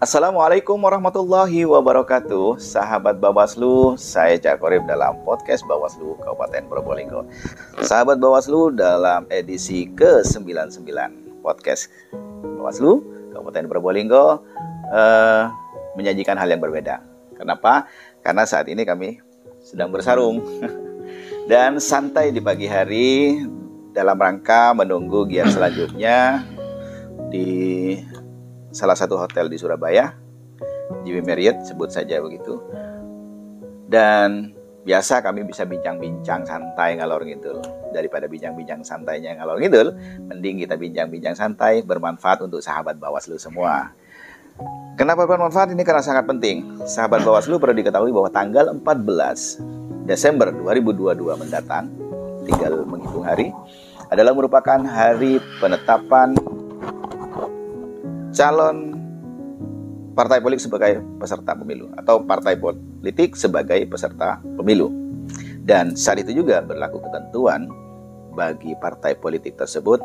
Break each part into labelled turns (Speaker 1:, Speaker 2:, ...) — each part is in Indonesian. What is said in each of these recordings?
Speaker 1: Assalamualaikum warahmatullahi wabarakatuh. Sahabat Bawaslu, saya Cak Korib dalam podcast Bawaslu Kabupaten Probolinggo. Sahabat Bawaslu, dalam edisi ke-99 podcast Bawaslu Kabupaten Probolinggo menyajikan hal yang berbeda. Kenapa? Karena saat ini kami sedang bersarung dan santai di pagi hari dalam rangka menunggu giat selanjutnya di salah satu hotel di Surabaya, JW Marriott sebut saja begitu. Dan biasa kami bisa bincang-bincang santai ngalor ngidul. Daripada bincang-bincang santainya ngalor ngidul, mending kita bincang-bincang santai bermanfaat untuk sahabat Bawaslu semua. Kenapa bermanfaat ini? Karena sangat penting. Sahabat Bawaslu perlu diketahui bahwa tanggal 14 Desember 2022 mendatang, tinggal menghitung hari, adalah merupakan hari penetapan calon partai politik sebagai peserta pemilu atau partai politik sebagai peserta pemilu. Dan saat itu juga berlaku ketentuan bagi partai politik tersebut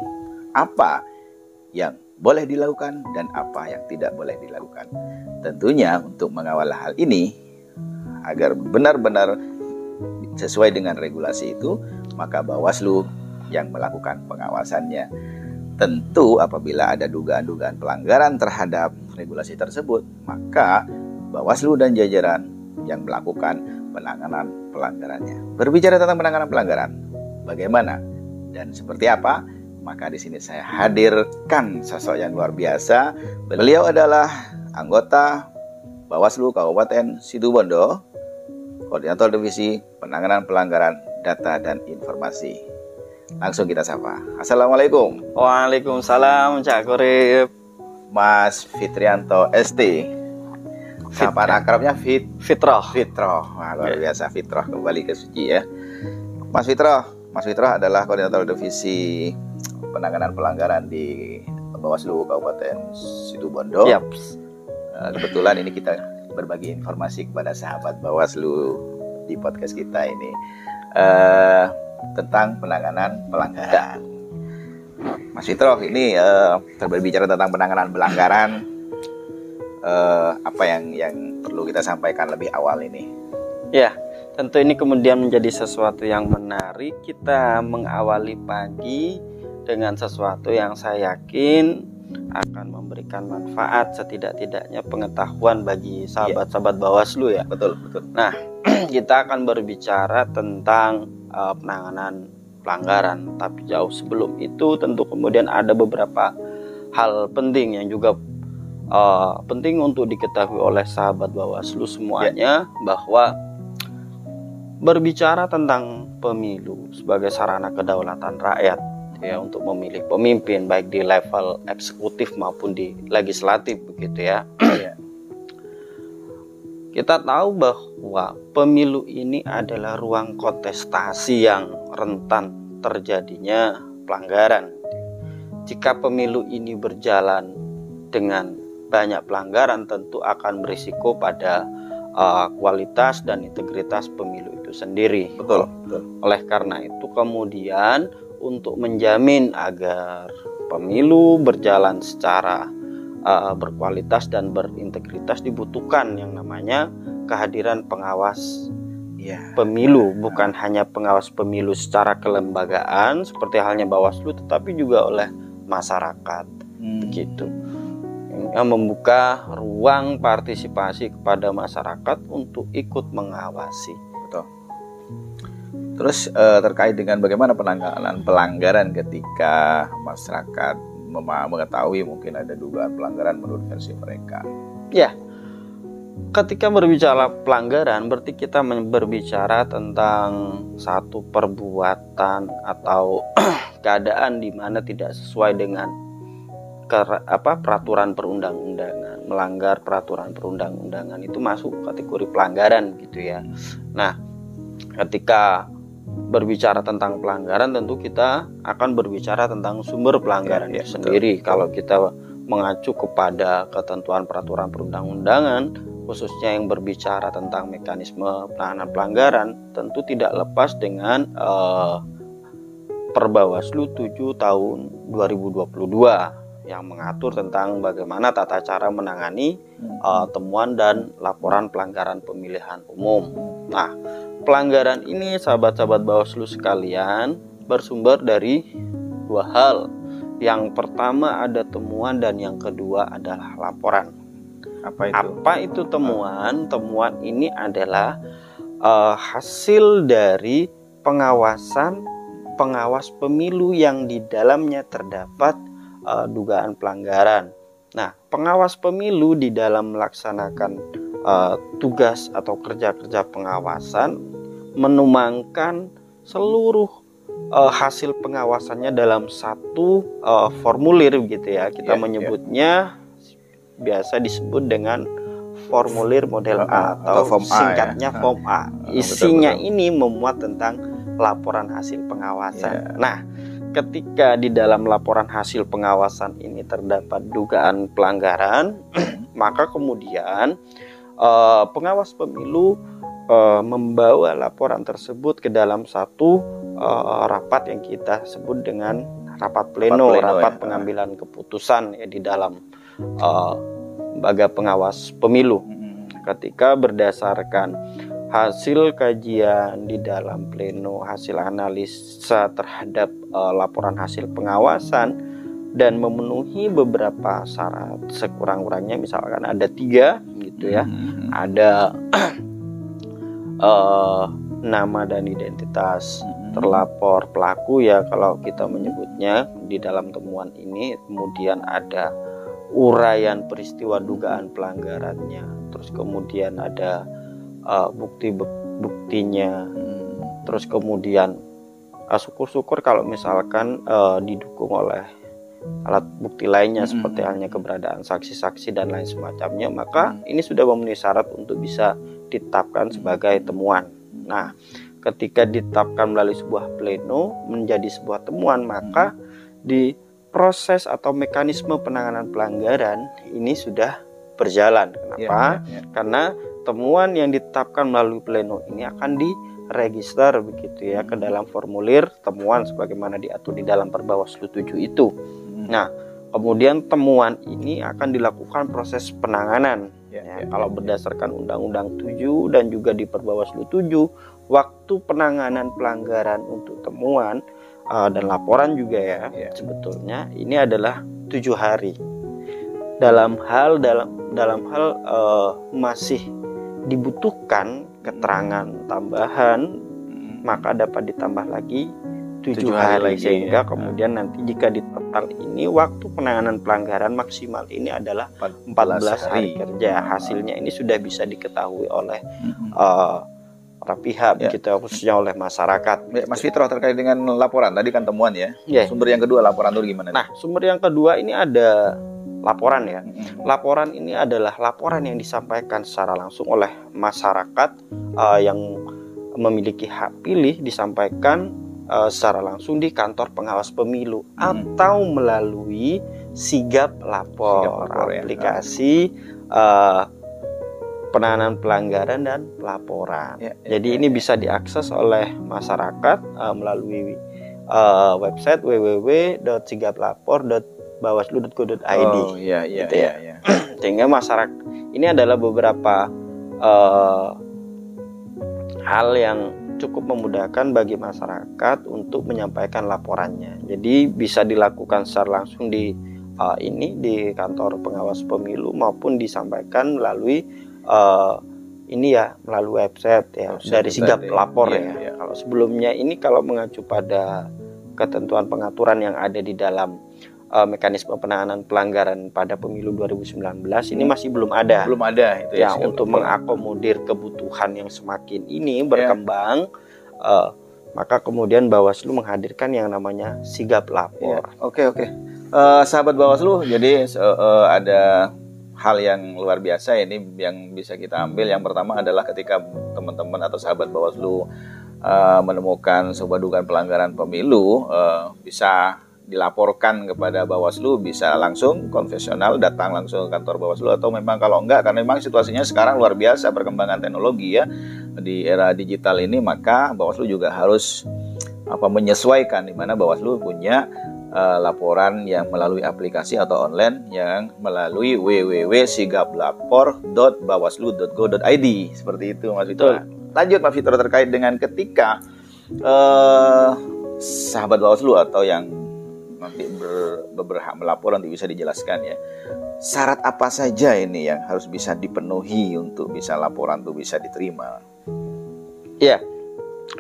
Speaker 1: apa yang boleh dilakukan dan apa yang tidak boleh dilakukan. Tentunya untuk mengawal hal ini agar benar-benar sesuai dengan regulasi itu, maka Bawaslu yang melakukan pengawasannya. Tentu apabila ada dugaan-dugaan pelanggaran terhadap regulasi tersebut, maka Bawaslu dan jajaran yang melakukan penanganan pelanggarannya. Berbicara tentang penanganan pelanggaran, bagaimana dan seperti apa? Maka di sini saya hadirkan sosok yang luar biasa. Beliau adalah anggota Bawaslu Kabupaten Situbondo, Koordinator Divisi Penanganan Pelanggaran Data dan Informasi. Langsung kita sapa. Assalamualaikum.
Speaker 2: Waalaikumsalam Cak Korib.
Speaker 1: Mas Fitrianto ST. Kapan akrabnya
Speaker 2: Fitroh.
Speaker 1: Wah, luar biasa. Fitroh kembali ke suci ya. Mas Fitroh adalah Koordinator Divisi Penanganan Pelanggaran di Bawaslu Kabupaten Situbondo.
Speaker 2: Yep.
Speaker 1: Kebetulan ini kita berbagi informasi kepada sahabat Bawaslu di podcast kita ini tentang penanganan pelanggaran. Mas Fitroh, ini berbicara tentang penanganan pelanggaran, apa yang perlu kita sampaikan lebih awal ini?
Speaker 2: Ya, tentu ini kemudian menjadi sesuatu yang menarik. Kita mengawali pagi dengan sesuatu yang saya yakin akan memberikan manfaat, setidak-tidaknya pengetahuan bagi sahabat-sahabat Bawaslu ya.
Speaker 1: Betul.
Speaker 2: Nah, kita akan berbicara tentang penanganan pelanggaran, tapi jauh sebelum itu tentu kemudian ada beberapa hal penting yang juga penting untuk diketahui oleh sahabat Bawaslu semuanya, bahwa berbicara tentang pemilu sebagai sarana kedaulatan rakyat ya untuk memilih pemimpin baik di level eksekutif maupun di legislatif begitu ya. Kita tahu bahwa pemilu ini adalah ruang kontestasi yang rentan terjadinya pelanggaran. Jika pemilu ini berjalan dengan banyak pelanggaran, tentu akan berisiko pada kualitas dan integritas pemilu itu sendiri.
Speaker 1: Betul.
Speaker 2: Oleh karena itu kemudian untuk menjamin agar pemilu berjalan secara berkualitas dan berintegritas dibutuhkan yang namanya kehadiran pengawas pemilu, bukan hanya pengawas pemilu secara kelembagaan seperti halnya Bawaslu, tetapi juga oleh masyarakat begitu, yang membuka ruang partisipasi kepada masyarakat untuk ikut mengawasi.
Speaker 1: Betul. Terus terkait dengan bagaimana penanganan pelanggaran ketika masyarakat mengetahui mungkin ada dugaan pelanggaran menurut versi mereka.
Speaker 2: Ya, ketika berbicara pelanggaran berarti kita berbicara tentang satu perbuatan atau keadaan di mana tidak sesuai dengan peraturan perundang-undangan, melanggar peraturan perundang-undangan, itu masuk kategori pelanggaran gitu ya. Nah, ketika berbicara tentang pelanggaran tentu kita akan berbicara tentang sumber pelanggaran itu sendiri. Kalau kita mengacu kepada ketentuan peraturan perundang-undangan, khususnya yang berbicara tentang mekanisme penanganan pelanggaran, tentu tidak lepas dengan Perbawaslu 7 tahun 2022 yang mengatur tentang bagaimana tata cara menangani temuan dan laporan pelanggaran pemilihan umum. Nah, pelanggaran ini sahabat-sahabat Bawaslu sekalian bersumber dari dua hal. Yang pertama ada temuan dan yang kedua adalah laporan. Apa itu temuan? Temuan ini adalah hasil dari pengawas pemilu yang di dalamnya terdapat dugaan pelanggaran. Nah, pengawas pemilu di dalam melaksanakan tugas atau kerja-kerja pengawasan menuangkan seluruh hasil pengawasannya dalam satu formulir gitu ya. Kita menyebutnya biasa disebut dengan formulir model A atau
Speaker 1: form A,
Speaker 2: singkatnya form A. Isinya ini memuat tentang laporan hasil pengawasan. Nah, ketika di dalam laporan hasil pengawasan ini terdapat dugaan pelanggaran, maka kemudian pengawas pemilu membawa laporan tersebut ke dalam satu rapat yang kita sebut dengan rapat pleno, rapat pengambilan keputusan ya di dalam lembaga pengawas pemilu. Ketika berdasarkan hasil kajian di dalam pleno, hasil analisa terhadap laporan hasil pengawasan dan memenuhi beberapa syarat sekurang-kurangnya, misalkan ada 3 gitu ya, ada nama dan identitas terlapor pelaku ya kalau kita menyebutnya di dalam temuan ini, kemudian ada uraian peristiwa dugaan pelanggarannya, terus kemudian ada bukti-buktinya, terus kemudian syukur-syukur kalau misalkan didukung oleh alat bukti lainnya seperti halnya keberadaan saksi-saksi dan lain semacamnya, maka ini sudah memenuhi syarat untuk bisa ditetapkan sebagai temuan. Nah, ketika ditetapkan melalui sebuah pleno menjadi sebuah temuan, maka di proses atau mekanisme penanganan pelanggaran ini sudah berjalan. Kenapa? Karena temuan yang ditetapkan melalui pleno ini akan diregister begitu ya ke dalam formulir temuan sebagaimana diatur di dalam Perbawaslu 7 itu. Nah, kemudian temuan ini akan dilakukan proses penanganan. Kalau berdasarkan Undang-Undang 7 dan juga di Perbawaslu 7, waktu penanganan pelanggaran untuk temuan dan laporan juga ya, sebetulnya ini adalah 7 hari. Dalam hal masih dibutuhkan keterangan tambahan, maka dapat ditambah lagi 7 hari lagi, sehingga kemudian nanti jika di total ini waktu penanganan pelanggaran maksimal ini adalah 14 hari kerja. Hasilnya ini sudah bisa diketahui oleh para pihak, kita khususnya oleh masyarakat.
Speaker 1: Mas Fitro, terkait dengan laporan tadi kan temuan ya. Sumber yang kedua laporan itu gimana?
Speaker 2: Nah, sumber yang kedua ini ada laporan ya. Laporan ini adalah laporan yang disampaikan secara langsung oleh masyarakat yang memiliki hak pilih, disampaikan secara langsung di kantor pengawas pemilu atau melalui sigap lapor, aplikasi penanganan pelanggaran dan pelaporan. Jadi ini bisa diakses oleh masyarakat melalui website www.sigaplapor.bawaslu.go.id. Sehingga masyarakat ini adalah beberapa hal yang cukup memudahkan bagi masyarakat untuk menyampaikan laporannya. Jadi bisa dilakukan secara langsung di kantor pengawas pemilu maupun disampaikan melalui melalui website ya dari sigap lapor ya. Kalau sebelumnya ini kalau mengacu pada ketentuan pengaturan yang ada di dalam mekanisme penanganan pelanggaran pada pemilu 2019 ini masih belum ada.
Speaker 1: Belum ada itu ya.
Speaker 2: Untuk mengakomodir kebutuhan yang semakin ini berkembang, maka kemudian Bawaslu menghadirkan yang namanya sigap lapor.
Speaker 1: Oke. Sahabat Bawaslu, jadi ada hal yang luar biasa ini yang bisa kita ambil. Yang pertama adalah ketika teman-teman atau sahabat Bawaslu menemukan sebuah dugaan pelanggaran pemilu, bisa dilaporkan kepada Bawaslu, bisa langsung konvensional datang langsung ke kantor Bawaslu, atau memang kalau enggak, karena memang situasinya sekarang luar biasa perkembangan teknologi ya di era digital ini, maka Bawaslu juga harus menyesuaikan, di mana Bawaslu punya laporan yang melalui aplikasi atau online yang melalui www.sigaplapor.bawaslu.go.id. Seperti itu Mas Fitra. Lanjut Mas Fitra terkait dengan ketika sahabat Bawaslu atau yang nanti berhak melapor, nanti bisa dijelaskan ya. Syarat apa saja ini yang harus bisa dipenuhi untuk bisa laporan itu bisa diterima?
Speaker 2: Ya,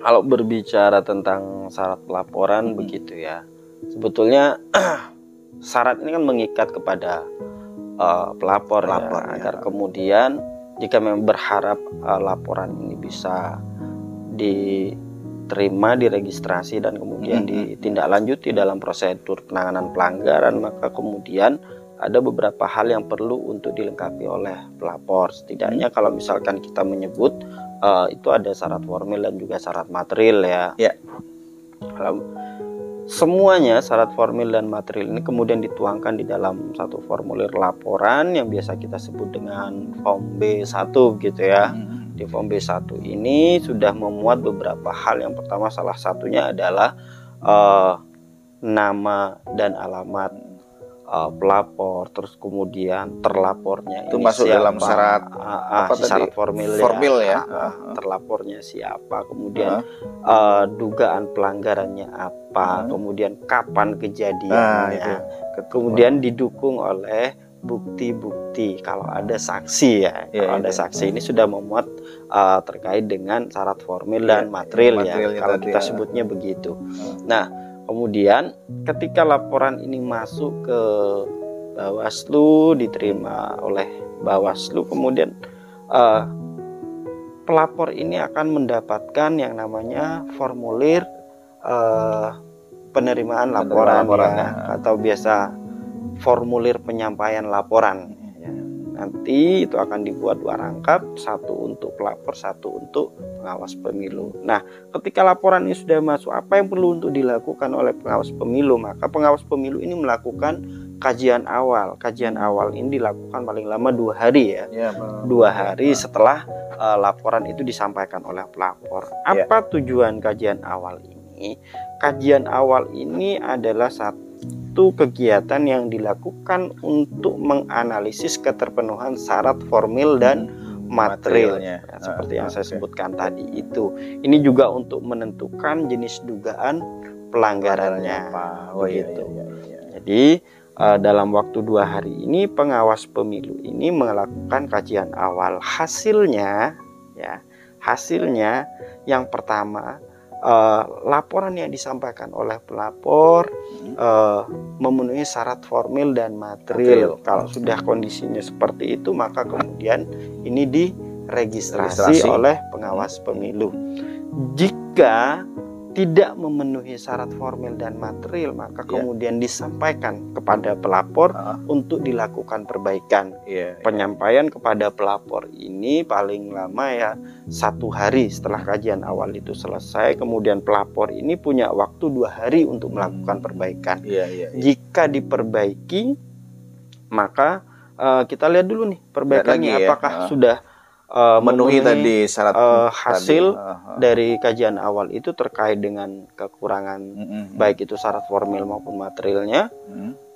Speaker 2: kalau berbicara tentang syarat pelaporan begitu ya. Sebetulnya syarat ini kan mengikat kepada pelapor ya, agar kemudian jika memang berharap laporan ini bisa diterima, diregistrasi dan kemudian ditindaklanjuti dalam prosedur penanganan pelanggaran, maka kemudian ada beberapa hal yang perlu untuk dilengkapi oleh pelapor. Setidaknya kalau misalkan kita menyebut itu ada syarat formil dan juga syarat material ya. Kalau semuanya syarat formil dan material ini kemudian dituangkan di dalam satu formulir laporan yang biasa kita sebut dengan form B1 gitu ya. Di form B1 ini sudah memuat beberapa hal. Yang pertama, salah satunya adalah nama dan alamat pelapor, terus kemudian terlapornya
Speaker 1: itu
Speaker 2: ini
Speaker 1: masuk
Speaker 2: siapa,
Speaker 1: dalam syarat
Speaker 2: syarat formil
Speaker 1: ya.
Speaker 2: Terlapornya siapa, kemudian dugaan pelanggarannya apa, kemudian kapan kejadiannya, kemudian didukung oleh bukti-bukti kalau ada saksi ya. Kalau ada saksi ini sudah memuat terkait dengan syarat formil dan material ya, kalau kita sebutnya begitu. Nah, kemudian ketika laporan ini masuk ke Bawaslu, diterima oleh Bawaslu, kemudian pelapor ini akan mendapatkan yang namanya formulir penerimaan laporan ya, atau biasa formulir penyampaian laporan ya. Nanti itu akan dibuat 2 rangkap, satu untuk pelapor, satu untuk pengawas pemilu. Nah, ketika laporan ini sudah masuk, apa yang perlu untuk dilakukan oleh pengawas pemilu? Maka pengawas pemilu ini melakukan kajian awal. Kajian awal ini dilakukan paling lama 2 hari ya. 2 hari setelah laporan itu disampaikan oleh pelapor. Apa tujuan kajian awal ini? Kajian awal ini adalah satu kegiatan yang dilakukan untuk menganalisis keterpenuhan syarat formil dan materialnya seperti yang saya sebutkan tadi itu. Ini juga untuk menentukan jenis dugaan pelanggarannya. Begitu. Jadi dalam waktu 2 hari ini pengawas pemilu ini melakukan kajian awal. Hasilnya yang pertama, laporan yang disampaikan oleh pelapor memenuhi syarat formil dan material. Kalau sudah kondisinya seperti itu, maka kemudian ini diregistrasi oleh pengawas pemilu. Jika tidak memenuhi syarat formil dan material, maka kemudian disampaikan kepada pelapor untuk dilakukan perbaikan. Penyampaian kepada pelapor ini paling lama ya 1 hari setelah kajian awal itu selesai. Kemudian pelapor ini punya waktu 2 hari untuk melakukan perbaikan. Jika diperbaiki, maka kita lihat dulu nih perbaikannya apakah sudah memenuhi tadi syarat hasil dari kajian awal itu terkait dengan kekurangan baik itu syarat formil maupun materialnya.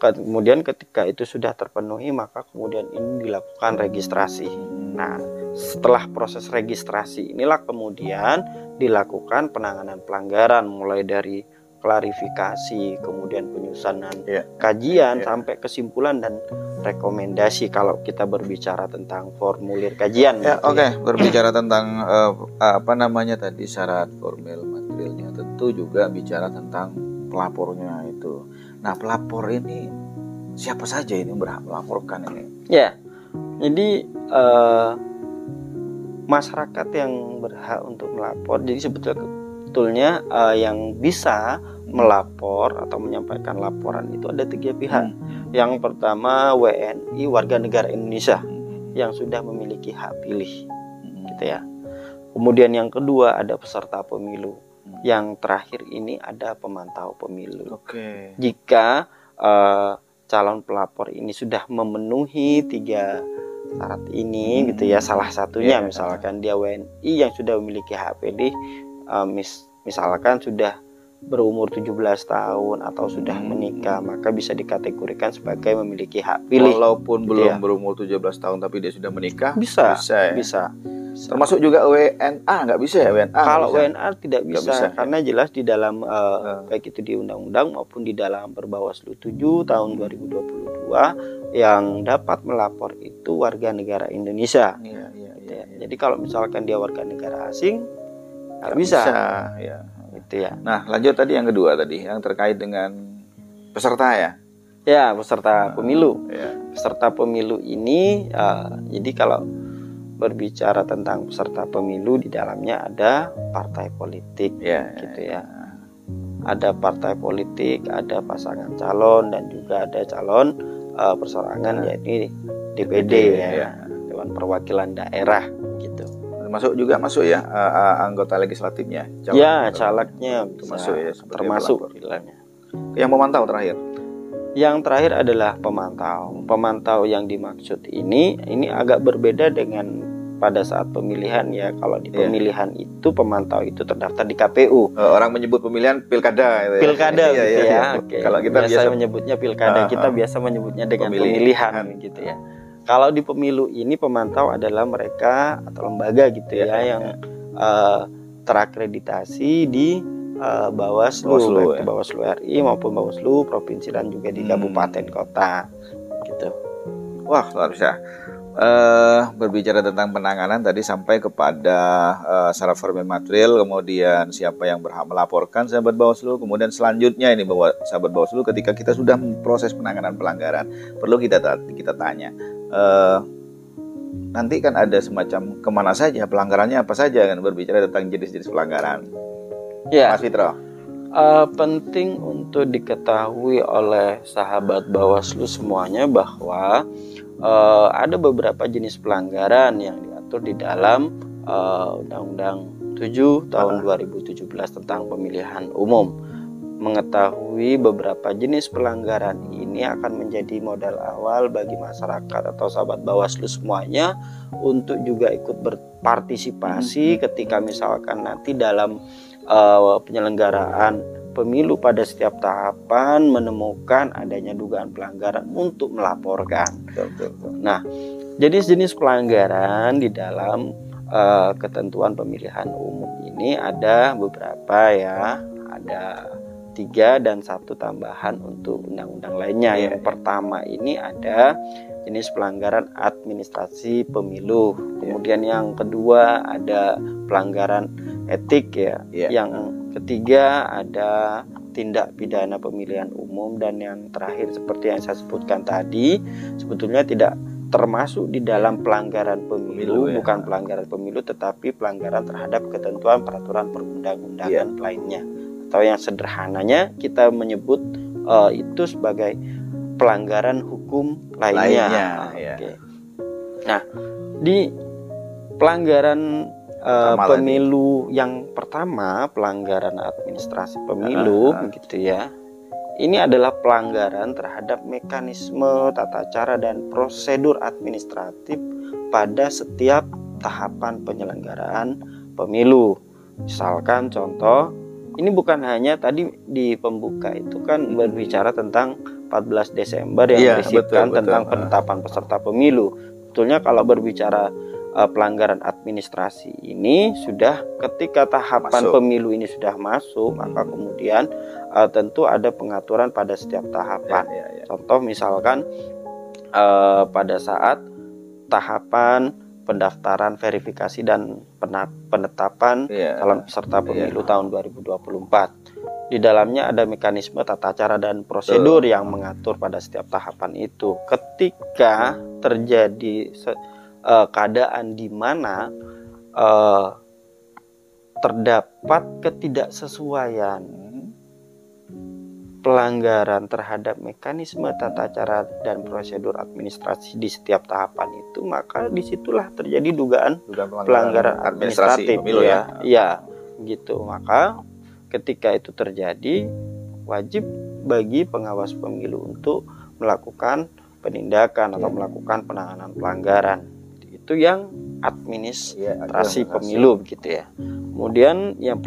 Speaker 2: Kemudian ketika itu sudah terpenuhi, maka kemudian ini dilakukan registrasi. Nah, setelah proses registrasi inilah kemudian dilakukan penanganan pelanggaran, mulai dari klarifikasi, kemudian penyusunan kajian sampai kesimpulan dan rekomendasi kalau kita berbicara tentang formulir kajian.
Speaker 1: Berbicara tentang apa namanya tadi syarat formil materialnya, tentu juga bicara tentang pelapornya itu. Nah, pelapor ini siapa saja ini berhak melaporkan ini?
Speaker 2: Ya, jadi masyarakat yang berhak untuk melapor. Jadi sebetulnya yang bisa melapor atau menyampaikan laporan itu ada 3 pihak. Yang pertama WNI, warga negara Indonesia yang sudah memiliki hak pilih, gitu ya. Kemudian yang kedua ada peserta pemilu. Yang terakhir ini ada pemantau pemilu. Jika calon pelapor ini sudah memenuhi 3 syarat ini, gitu ya. Salah satunya misalkan dia WNI yang sudah memiliki hak pilih, misalkan sudah berumur 17 tahun atau sudah menikah, maka bisa dikategorikan sebagai memiliki hak pilih.
Speaker 1: Walaupun
Speaker 2: gitu
Speaker 1: belum
Speaker 2: ya.
Speaker 1: berumur 17 tahun tapi dia sudah menikah,
Speaker 2: Bisa,
Speaker 1: ya?
Speaker 2: bisa.
Speaker 1: Termasuk juga WNA, nggak bisa ya WNA?
Speaker 2: Kalau
Speaker 1: bisa.
Speaker 2: WNA tidak bisa,
Speaker 1: bisa
Speaker 2: karena jelas di dalam baik itu di undang-undang maupun di dalam Perbawaslu 7 tahun 2022 yang dapat melapor itu warga negara Indonesia. Gitu ya. Jadi kalau misalkan dia warga negara asing nggak bisa.
Speaker 1: Ya.
Speaker 2: Gitu ya.
Speaker 1: Nah, lanjut tadi yang kedua tadi yang terkait dengan peserta ya.
Speaker 2: Ya, peserta pemilu.
Speaker 1: Ya.
Speaker 2: Peserta pemilu ini jadi kalau berbicara tentang peserta pemilu, di dalamnya ada partai politik, gitu ya. Ada partai politik, ada pasangan calon, dan juga ada calon persorangan, yakni DPD ya, Dewan Perwakilan Daerah, gitu.
Speaker 1: Masuk ya anggota legislatifnya.
Speaker 2: Calegnya
Speaker 1: masuk ya,
Speaker 2: termasuk istilahnya.
Speaker 1: Yang memantau terakhir.
Speaker 2: Yang terakhir adalah pemantau. Pemantau yang dimaksud ini agak berbeda dengan pada saat pemilihan ya. Kalau di pemilihan itu pemantau itu terdaftar di KPU.
Speaker 1: Orang menyebut pemilihan pilkada gitu ya.
Speaker 2: Pilkada gitu ya.
Speaker 1: Oke. Kalau kita biasa
Speaker 2: menyebutnya pilkada, kita biasa menyebutnya dengan pemilihan gitu ya. Kalau di pemilu ini pemantau adalah mereka atau lembaga gitu yang terakreditasi di Bawaslu, baik Bawaslu RI maupun Bawaslu provinsi dan juga di kabupaten kota gitu.
Speaker 1: Wah, luar biasa. Berbicara tentang penanganan tadi sampai kepada syarat formil material, kemudian siapa yang berhak melaporkan sahabat Bawaslu, kemudian selanjutnya ini bahwa sahabat Bawaslu ketika kita sudah proses penanganan pelanggaran perlu kita tanya nanti kan ada semacam kemana saja pelanggarannya, apa saja kan, berbicara tentang jenis-jenis pelanggaran.
Speaker 2: Ya,
Speaker 1: Mas Fitro.
Speaker 2: Penting untuk diketahui oleh sahabat Bawaslu semuanya bahwa ada beberapa jenis pelanggaran yang diatur di dalam Undang-Undang 7 tahun 2017 tentang pemilihan umum. Mengetahui beberapa jenis pelanggaran ini akan menjadi modal awal bagi masyarakat atau sahabat Bawaslu semuanya untuk juga ikut berpartisipasi ketika misalkan nanti dalam penyelenggaraan pemilu pada setiap tahapan menemukan adanya dugaan pelanggaran untuk melaporkan. Nah, jenis-jenis pelanggaran di dalam ketentuan pemilihan umum ini ada beberapa ya, ada 3 dan 1 tambahan untuk undang-undang lainnya. Yang pertama ini ada jenis pelanggaran administrasi pemilu. Kemudian yang kedua ada pelanggaran etik ya. Yang ketiga ada tindak pidana pemilihan umum, dan yang terakhir seperti yang saya sebutkan tadi sebetulnya tidak termasuk di dalam pelanggaran pemilu, bukan pelanggaran pemilu tetapi pelanggaran terhadap ketentuan peraturan perundang-undangan lainnya, atau yang sederhananya kita menyebut itu sebagai pelanggaran hukum lainnya. Nah, di pelanggaran pemilu yang pertama, pelanggaran administrasi pemilu gitu ya. Ini adalah pelanggaran terhadap mekanisme, tata cara dan prosedur administratif pada setiap tahapan penyelenggaraan pemilu. Misalkan contoh, ini bukan hanya tadi di pembuka itu kan berbicara tentang 14 Desember yang disebutkan tentang penetapan peserta pemilu. Sebetulnya kalau berbicara pelanggaran administrasi ini sudah ketika tahapan pemilu ini sudah masuk, maka kemudian tentu ada pengaturan pada setiap tahapan. Contoh misalkan pada saat tahapan pendaftaran, verifikasi dan penetapan calon peserta pemilu tahun 2024. Di dalamnya ada mekanisme tata cara dan prosedur yang mengatur pada setiap tahapan itu. Ketika terjadi keadaan di mana terdapat ketidaksesuaian pelanggaran terhadap mekanisme tata cara dan prosedur administrasi di setiap tahapan itu, maka disitulah terjadi dugaan pelanggaran administratif pemilu ya gitu. Maka ketika itu terjadi, wajib bagi pengawas pemilu untuk melakukan penindakan atau melakukan penanganan pelanggaran. Itu yang administrasi pemilu begitu ya. Kemudian yang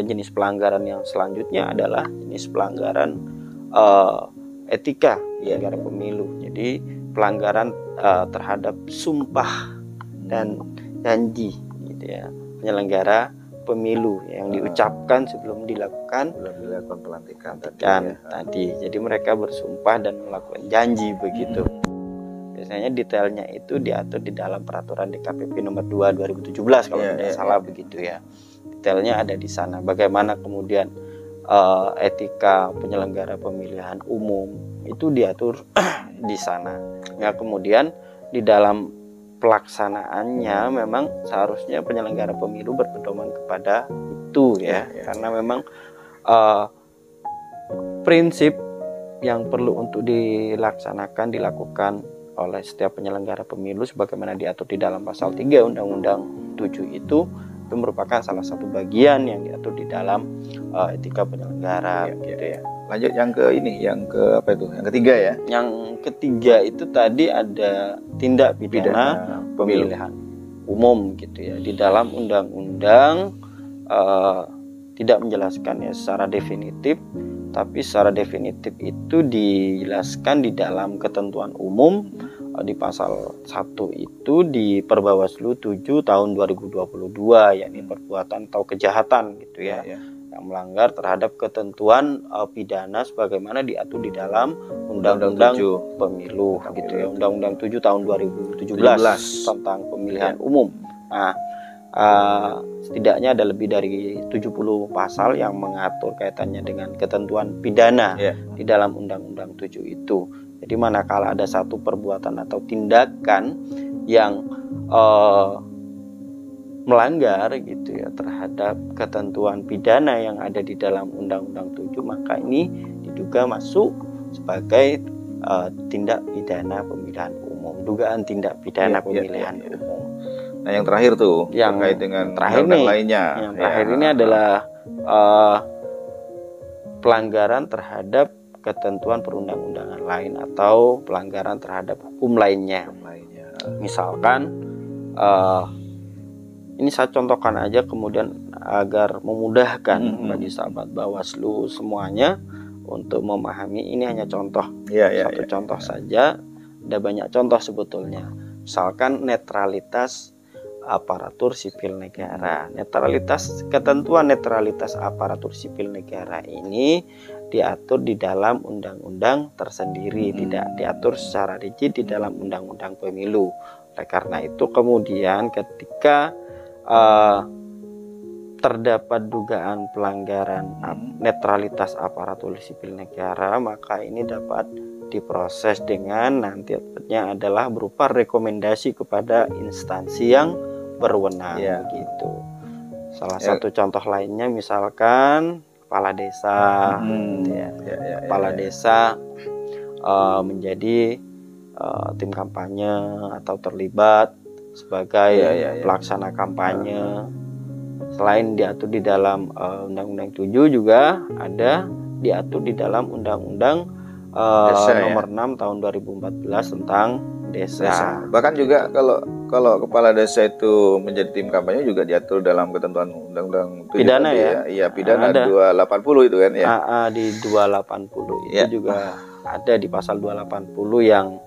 Speaker 2: jenis pelanggaran yang selanjutnya adalah jenis pelanggaran etika penyelenggara pemilu. Jadi pelanggaran terhadap sumpah dan janji gitu ya penyelenggara pemilu yang diucapkan sebelum dilakukan
Speaker 1: pelantikan
Speaker 2: tadi. Jadi mereka bersumpah dan melakukan janji begitu. Biasanya detailnya itu diatur di dalam peraturan DKPP nomor 2 2017 kalau tidak salah begitu ya. Detailnya ada di sana. Bagaimana kemudian etika penyelenggara pemilihan umum itu diatur di sana. Ya, kemudian di dalam pelaksanaannya memang seharusnya penyelenggara pemilu berpedoman kepada itu ya. Karena memang prinsip yang perlu untuk dilakukan oleh setiap penyelenggara pemilu sebagaimana diatur di dalam pasal 3 Undang-Undang 7 itu merupakan salah satu bagian yang diatur di dalam etika penyelenggara gitu ya.
Speaker 1: Lanjut yang yang ketiga ya.
Speaker 2: Yang ketiga itu tadi ada tindak pidana pemilihan umum gitu ya. Di dalam undang-undang tidak menjelaskan ya secara definitif, tapi secara definitif itu dijelaskan di dalam ketentuan umum di pasal 1 itu di Perbawaslu 7 tahun 2022 yakni perbuatan atau kejahatan gitu ya. Yang melanggar terhadap ketentuan pidana sebagaimana diatur di dalam Undang-Undang Pemilu gitu ya. Undang-Undang 7 tahun 2017 tentang pemilihan umum. Nah, setidaknya ada lebih dari 70 pasal yang mengatur kaitannya dengan ketentuan pidana di dalam Undang-Undang 7 itu. Jadi manakala ada satu perbuatan atau tindakan yang melanggar gitu ya terhadap ketentuan pidana yang ada di dalam Undang-Undang 7, maka ini diduga masuk sebagai tindak pidana pemilihan umum, dugaan tindak pidana pemilihan umum.
Speaker 1: Nah, yang terakhir tuh
Speaker 2: yang
Speaker 1: terkait dengan
Speaker 2: terakhir nih,
Speaker 1: lainnya.
Speaker 2: Yang terakhir ini adalah pelanggaran terhadap ketentuan perundang-undangan lain atau pelanggaran terhadap hukum lainnya. Misalkan ini saya contohkan aja kemudian agar memudahkan bagi sahabat Bawaslu semuanya untuk memahami. Ini hanya contoh, satu contoh saja. Ada banyak contoh sebetulnya. Misalkan netralitas aparatur sipil negara. Ketentuan netralitas aparatur sipil negara ini diatur di dalam undang-undang tersendiri, tidak diatur secara rigid di dalam undang-undang pemilu. Oleh karena itu kemudian ketika terdapat dugaan pelanggaran netralitas aparatur sipil negara, maka ini dapat diproses dengan nanti adalah berupa rekomendasi kepada instansi yang berwenang gitu. Salah satu contoh lainnya misalkan kepala desa, kepala desa menjadi tim kampanye atau terlibat sebagai pelaksana kampanye. Selain diatur di dalam Undang-Undang 7 juga ada diatur di dalam Undang-Undang nomor 6 tahun 2014 tentang desa.
Speaker 1: Bahkan juga kalau kepala desa itu menjadi tim kampanye juga diatur dalam ketentuan Undang-Undang
Speaker 2: pidana ya.
Speaker 1: Iya, pidana ada. 280 itu kan ya.
Speaker 2: Di 280 itu juga ada di pasal 280 yang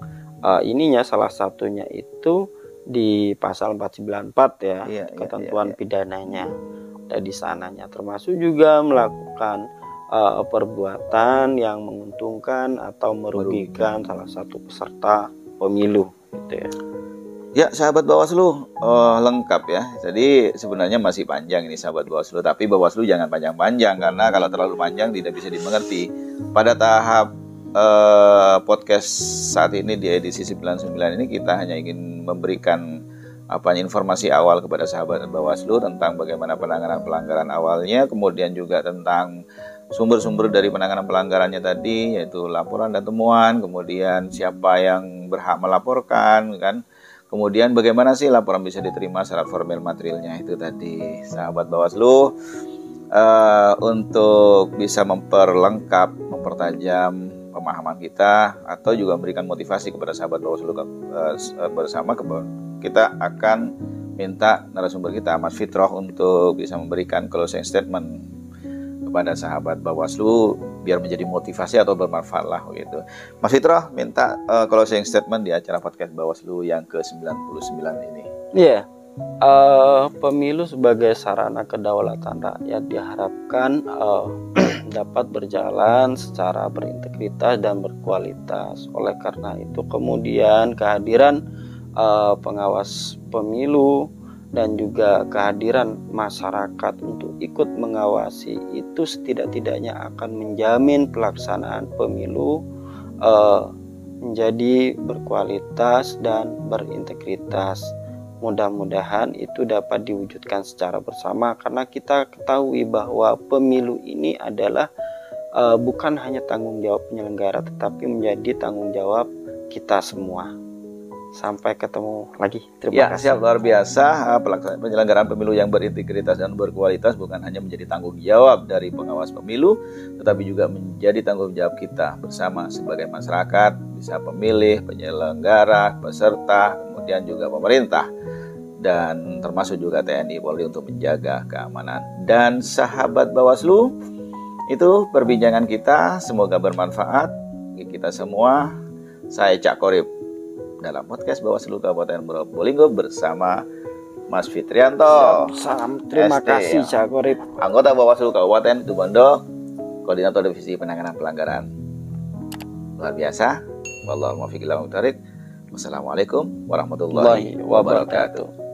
Speaker 2: ininya salah satunya itu di pasal 494 ya, ketentuan pidananya ada di sananya, termasuk juga melakukan perbuatan yang menguntungkan atau merugikan salah satu peserta pemilu gitu ya.
Speaker 1: Ya, sahabat Bawaslu, lengkap ya. Jadi sebenarnya masih panjang ini sahabat Bawaslu, tapi Bawaslu jangan panjang-panjang karena kalau terlalu panjang tidak bisa dimengerti. Pada tahap podcast saat ini di edisi 99 ini kita hanya ingin memberikan informasi awal kepada sahabat Bawaslu tentang bagaimana penanganan pelanggaran awalnya, kemudian juga tentang sumber-sumber dari penanganan pelanggarannya tadi, yaitu laporan dan temuan, kemudian siapa yang berhak melaporkan kan. Kemudian bagaimana sih laporan bisa diterima syarat formil materialnya itu tadi sahabat Bawaslu. Untuk bisa memperlengkap, mempertajam pemahaman kita atau juga memberikan motivasi kepada sahabat Bawaslu bersama, kita akan minta narasumber kita Mas Fitroh untuk bisa memberikan closing statement kepada sahabat Bawaslu biar menjadi motivasi atau bermanfaat lah gitu. Mas Fitroh minta closing statement di acara podcast Bawaslu yang ke-99 ini.
Speaker 2: Iya. Pemilu sebagai sarana kedaulatan rakyat diharapkan dapat berjalan secara berintegritas dan berkualitas. Oleh karena itu kemudian kehadiran pengawas pemilu dan juga kehadiran masyarakat untuk ikut mengawasi itu setidak-tidaknya akan menjamin pelaksanaan pemilu menjadi berkualitas dan berintegritas. Mudah-mudahan itu dapat diwujudkan secara bersama, karena kita ketahui bahwa pemilu ini adalah bukan hanya tanggung jawab penyelenggara, tetapi menjadi tanggung jawab kita semua. Sampai ketemu lagi. Terima kasih.
Speaker 1: Siap, luar biasa. Penyelenggaraan pemilu yang berintegritas dan berkualitas bukan hanya menjadi tanggung jawab dari pengawas pemilu, tetapi juga menjadi tanggung jawab kita bersama sebagai masyarakat, bisa pemilih, penyelenggara, peserta, kemudian juga pemerintah, dan termasuk juga TNI Polri untuk menjaga keamanan. Dan sahabat Bawaslu, itu perbincangan kita, semoga bermanfaat bagi kita semua. Saya Cak Korip dalam podcast Bawaslu Kabupaten Probolinggo bersama Mas Fitrianto.
Speaker 2: Salam, terima kasih Cak Korip.
Speaker 1: Anggota Bawaslu Kabupaten Situbondo, Koordinator Divisi Penanganan Pelanggaran. Luar biasa. Wallahul muwaffiq ila aqwamit thoriq. Wassalamualaikum warahmatullahi wabarakatuh.